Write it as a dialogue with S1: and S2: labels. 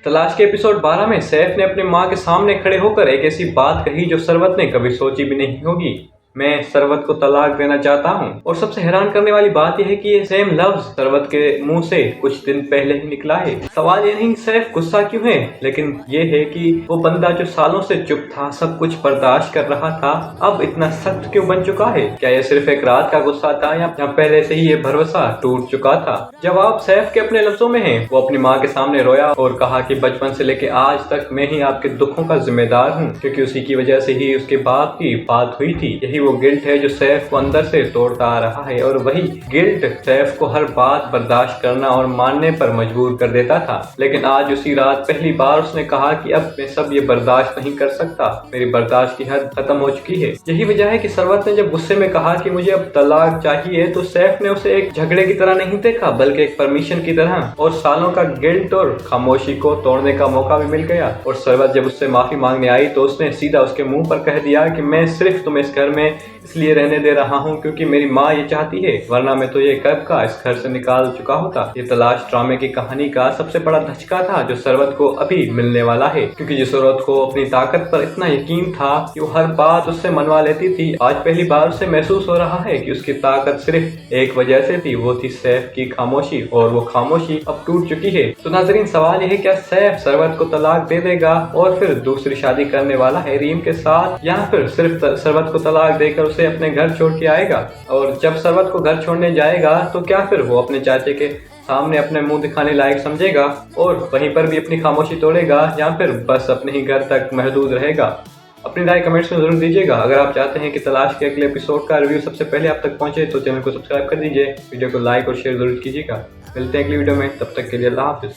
S1: तलाश के एपिसोड 12 में सैफ ने अपनी माँ के सामने खड़े होकर एक ऐसी बात कही जो सरवत ने कभी सोची भी नहीं होगी। मैं सरवत को तलाक देना चाहता हूँ। और सबसे हैरान करने वाली बात यह है कि ये सेम लफ्ज सरवत के मुंह से कुछ दिन पहले ही निकला है। सवाल ये नहीं सैफ गुस्सा क्यों है, लेकिन ये है कि वो बंदा जो सालों से चुप था, सब कुछ बर्दाश्त कर रहा था, अब इतना सख्त क्यों बन चुका है। क्या ये सिर्फ एक रात का गुस्सा था या पहले से ही ये भरोसा टूट चुका था। जवाब सैफ के अपने लफ्जों में है। वो अपनी माँ के सामने रोया और कहा कि बचपन से लेके आज तक मैं ही आपके दुखों का जिम्मेदार हूँ, क्योंकि उसी की वजह से ही उसके बाप की बात हुई थी। यही वो गिल्ट है जो सैफ को अंदर से तोड़ता आ रहा है, और वही गिल्ट सैफ को हर बात बर्दाश्त करना और मानने पर मजबूर कर देता था। लेकिन आज उसी रात पहली बार उसने कहा कि अब मैं सब ये बर्दाश्त नहीं कर सकता, मेरी बर्दाश्त की हद खत्म हो चुकी है। यही वजह है कि सरवत ने जब गुस्से में कहा कि मुझे अब तलाक चाहिए, तो सैफ ने उसे एक झगड़े की तरह नहीं देखा, बल्कि एक परमिशन की तरह। और सालों का गिल्ट और खामोशी को तोड़ने का मौका भी मिल गया। और सरवत जब उससे माफी मांगने आई तो उसने सीधा उसके मुंह पर कह दिया कि मैं सिर्फ तुम्हें इस घर में इसलिए रहने दे रहा हूँ क्योंकि मेरी माँ ये चाहती है, वरना मैं तो ये कब का इस घर से निकाल चुका होता। ये तलाश ड्रामे की कहानी का सबसे बड़ा धचका था जो सरवत को अभी मिलने वाला है, क्योंकि जिस औरत को अपनी ताकत पर इतना यकीन था कि वो हर बात उससे मनवा लेती थी, आज पहली बार उसे महसूस हो रहा है कि उसकी ताकत सिर्फ एक वजह से थी, वो थी सैफ की खामोशी। और वो खामोशी अब टूट चुकी है। तो नाजरीन, सवाल यह है, क्या सैफ सरवत को तलाक दे देगा और फिर दूसरी शादी करने वाला है रीम के साथ, या फिर सिर्फ सरवत को तलाक देकर उसे अपने घर छोड़ के आएगा। और जब सरवत को घर छोड़ने जाएगा तो क्या फिर वो अपने चाचे के सामने अपने मुंह दिखाने लायक समझेगा और वहीं पर भी अपनी खामोशी तोड़ेगा, या फिर बस अपने ही घर तक महदूद रहेगा। अपनी राय कमेंट्स में जरूर दीजिएगा। अगर आप चाहते हैं कि तलाश के अगले एपिसोड का रिव्यू सबसे पहले आप तक पहुंचे तो चैनल को सब्सक्राइब कर दीजिए, वीडियो को लाइक और शेयर जरूर कीजिएगा। मिलते हैं अगली वीडियो में, तब तक के लिए अल्लाह हाफिज।